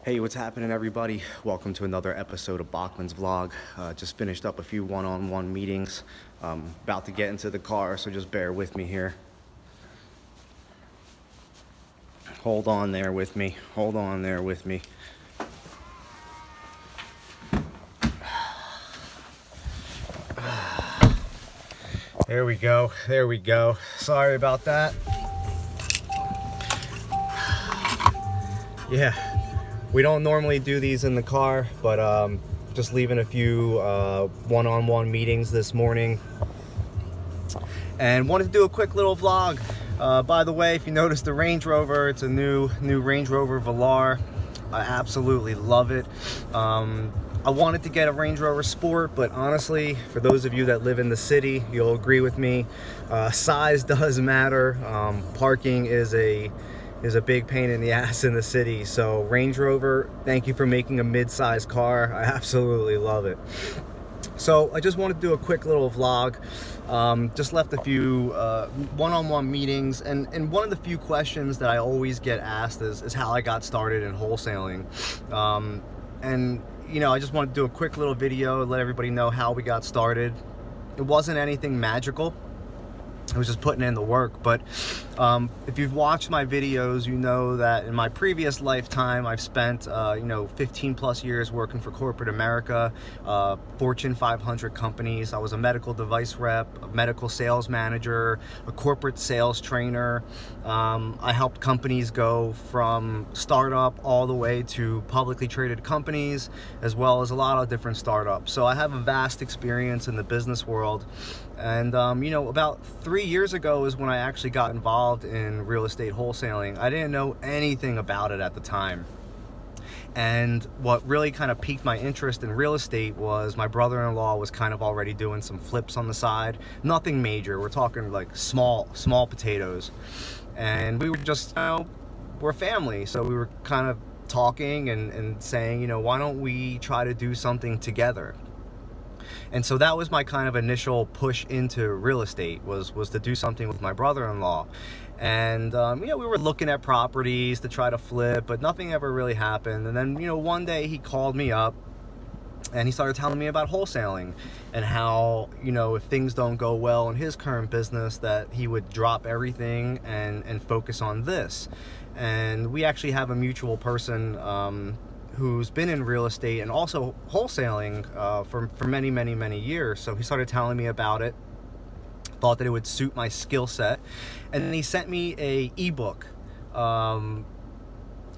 Hey, what's happening, everybody? Welcome to another episode of Bokman's vlog. Just finished up a few one-on-one meetings. About to get into the car, so just bear with me here. Hold on there with me. Hold on there with me. There we go. There we go. Sorry about that. Yeah, we don't normally do these in the car, but just leaving a few one-on-one meetings this morning, and wanted to do a quick little vlog. By the way, if you notice the Range Rover, it's a new Range Rover Velar. I absolutely love it. I wanted to get a Range Rover Sport, but honestly, for those of you that live in the city, you'll agree with me, size does matter. Parking is a big pain in the ass in the city. So Range Rover, thank you for making a mid-size car. I absolutely love it. So I just wanted to do a quick little vlog. Just left a few one-on-one meetings, and one of the few questions that I always get asked is how I got started in wholesaling. And you know, I just wanted to do a quick little video and let everybody know how we got started. It wasn't anything magical. I was just putting in the work. But if you've watched my videos, you know that in my previous lifetime, I've spent 15 plus years working for corporate America, Fortune 500 companies. I was a medical device rep, a medical sales manager, a corporate sales trainer. I helped companies go from startup all the way to publicly traded companies, as well as a lot of different startups. So I have a vast experience in the business world. And about 3 years ago is when I actually got involved in real estate wholesaling. I didn't know anything about it at the time. And what really kind of piqued my interest in real estate was my brother-in-law was kind of already doing some flips on the side. Nothing major. We're talking like small potatoes. And we were just, we're family. So we were kind of talking and saying, why don't we try to do something together? And so that was my kind of initial push into real estate, was to do something with my brother-in-law. And we were looking at properties to try to flip, but nothing ever really happened. And then one day he called me up and he started telling me about wholesaling and how if things don't go well in his current business, that he would drop everything and focus on this. And we actually have a mutual person who's been in real estate and also wholesaling for many years. So he started telling me about it, thought that it would suit my skill set, and then he sent me a ebook. Kind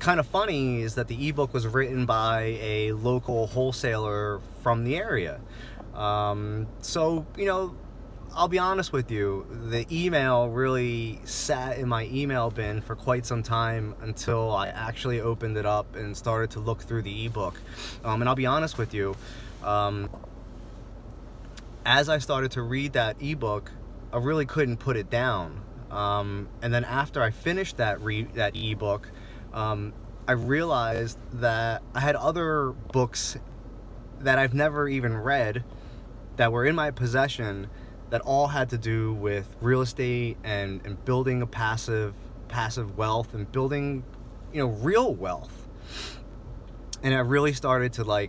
of funny is that the ebook was written by a local wholesaler from the area. So I'll be honest with you, the email really sat in my email bin for quite some time until I actually opened it up and started to look through the ebook. And I'll be honest with you, as I started to read that ebook, I really couldn't put it down. And then after I finished that ebook, I realized that I had other books that I've never even read that were in my possession that all had to do with real estate and building a passive wealth and building, real wealth. And I really started to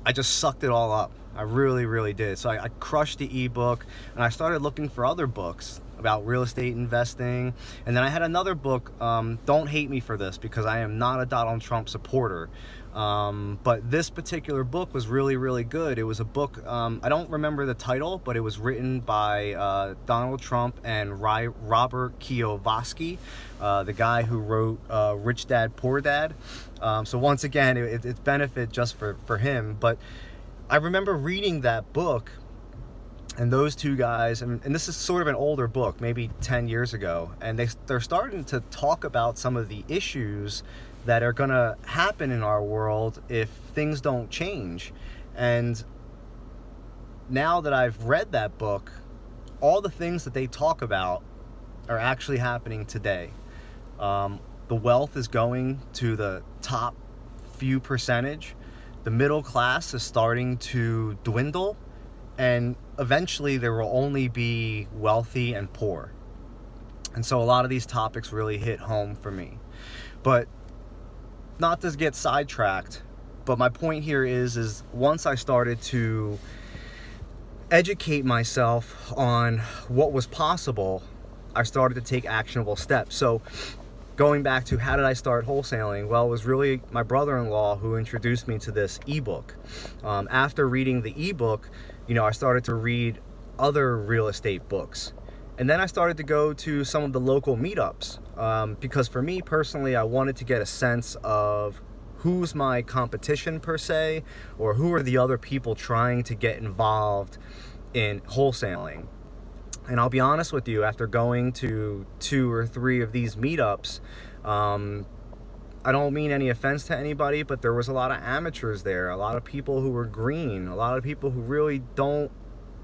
I just sucked it all up. I really did. So I crushed the ebook and I started looking for other books about real estate investing. And then I had another book, don't hate me for this because I am not a Donald Trump supporter. But this particular book was really good. It was a book, I don't remember the title, but it was written by Donald Trump and Robert Kiyosaki, the guy who wrote Rich Dad, Poor Dad. So once again, it's benefit just for him. But I remember reading that book, and those two guys, and this is sort of an older book, maybe 10 years ago, and they're starting to talk about some of the issues that are going to happen in our world if things don't change. And now that I've read that book, all the things that they talk about are actually happening today. The wealth is going to the top few percentage. The middle class is starting to dwindle, and eventually there will only be wealthy and poor. And so a lot of these topics really hit home for me. But not to get sidetracked, but my point here is once I started to educate myself on what was possible, I started to take actionable steps. So going back to how did I start wholesaling? Well, it was really my brother-in-law who introduced me to this ebook. After reading the ebook, I started to read other real estate books. And then I started to go to some of the local meetups because for me personally, I wanted to get a sense of who's my competition per se, or who are the other people trying to get involved in wholesaling. And I'll be honest with you, after going to 2 or 3 of these meetups, I don't mean any offense to anybody, but there was a lot of amateurs there, a lot of people who were green, a lot of people who really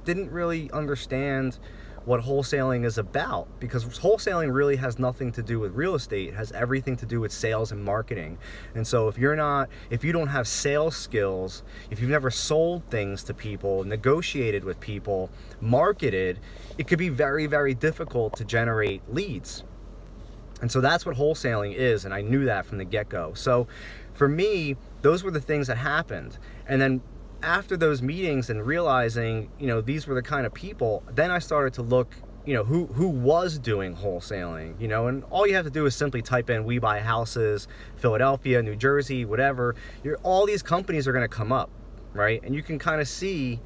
didn't really understand what wholesaling is about, because wholesaling really has nothing to do with real estate. It has everything to do with sales and marketing. And so if you don't have sales skills, if you've never sold things to people, negotiated with people, marketed, it could be very, very difficult to generate leads. And so that's what wholesaling is, and I knew that from the get-go. So for me, those were the things that happened. And then after those meetings and realizing, these were the kind of people, then I started to look, who was doing wholesaling, and all you have to do is simply type in "We Buy Houses," Philadelphia, New Jersey, whatever. All these companies are going to come up, right? And you can kind of see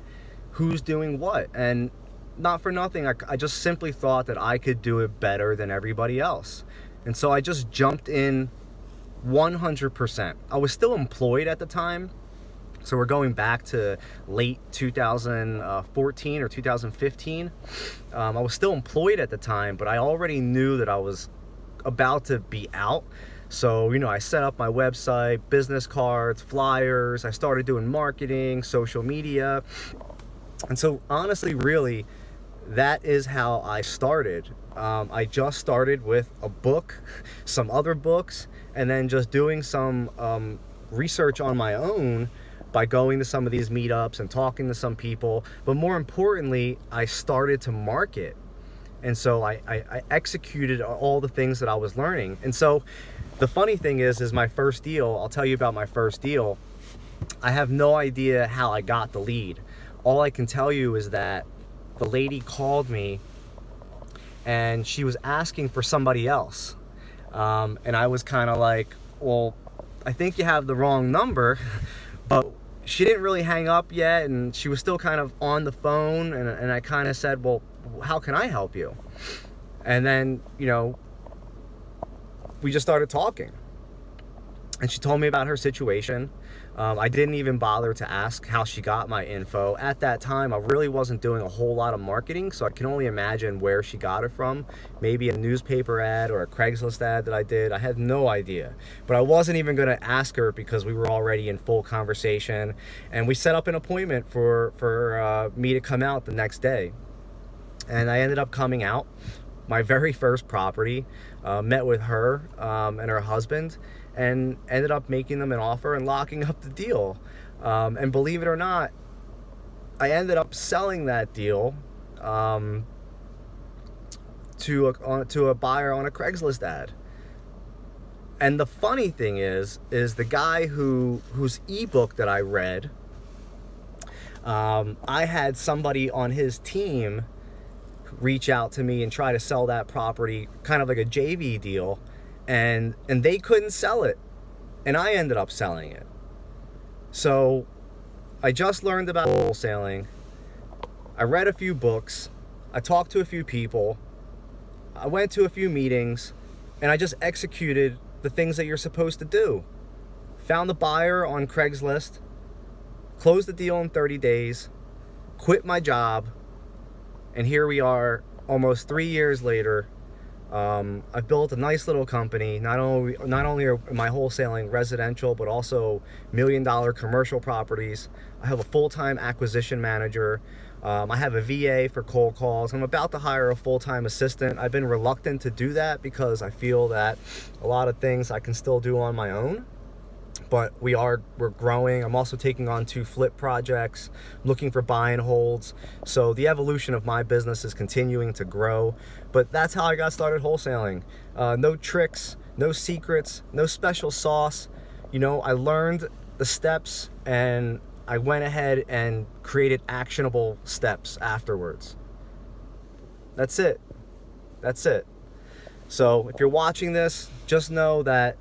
who's doing what. And not for nothing, I just simply thought that I could do it better than everybody else. And so I just jumped in 100%. I was still employed at the time. So we're going back to late 2014 or 2015. I was still employed at the time, but I already knew that I was about to be out. So, I set up my website, business cards, flyers. I started doing marketing, social media. And so honestly, really, that is how I started. I just started with a book, some other books, and then just doing some research on my own by going to some of these meetups and talking to some people. But more importantly, I started to market. And so I executed all the things that I was learning. And so the funny thing is my first deal, I'll tell you about my first deal. I have no idea how I got the lead. All I can tell you is that the lady called me and she was asking for somebody else. And I was kind of like, well, I think you have the wrong number. But she didn't really hang up yet, and she was still kind of on the phone, and I kind of said, well, how can I help you? And then, we just started talking. And she told me about her situation. I didn't even bother to ask how she got my info. At that time, I really wasn't doing a whole lot of marketing, so I can only imagine where she got it from. Maybe a newspaper ad or a Craigslist ad that I did. I had no idea. But I wasn't even going to ask her because we were already in full conversation. And we set up an appointment for me to come out the next day. And I ended up coming out. My very first property, met with her and her husband, and ended up making them an offer and locking up the deal. And believe it or not, I ended up selling that deal to a buyer on a Craigslist ad. And the funny thing is the guy whose ebook that I read, I had somebody on his team reach out to me and try to sell that property, kind of like a JV deal, and they couldn't sell it, and I ended up selling it. So I just learned about wholesaling. I read a few books, I talked to a few people, I went to a few meetings, and I just executed the things that you're supposed to do. Found the buyer on Craigslist, closed the deal in 30 days, quit my job, and here we are almost 3 years later. I've built a nice little company. Not only am I wholesaling residential, but also $1 million commercial properties. I have a full-time acquisition manager. I have a VA for cold calls. I'm about to hire a full-time assistant. I've been reluctant to do that because I feel that a lot of things I can still do on my own. But we're growing. I'm also taking on 2 flip projects, looking for buy and holds. So the evolution of my business is continuing to grow. But that's how I got started wholesaling. No tricks, no secrets, no special sauce. You know, I learned the steps and I went ahead and created actionable steps afterwards. That's it. That's it. So if you're watching this, just know that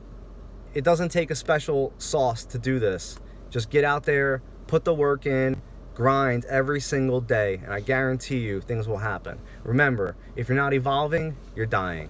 it doesn't take a special sauce to do this. Just get out there, put the work in, grind every single day, and I guarantee you things will happen. Remember, if you're not evolving, you're dying.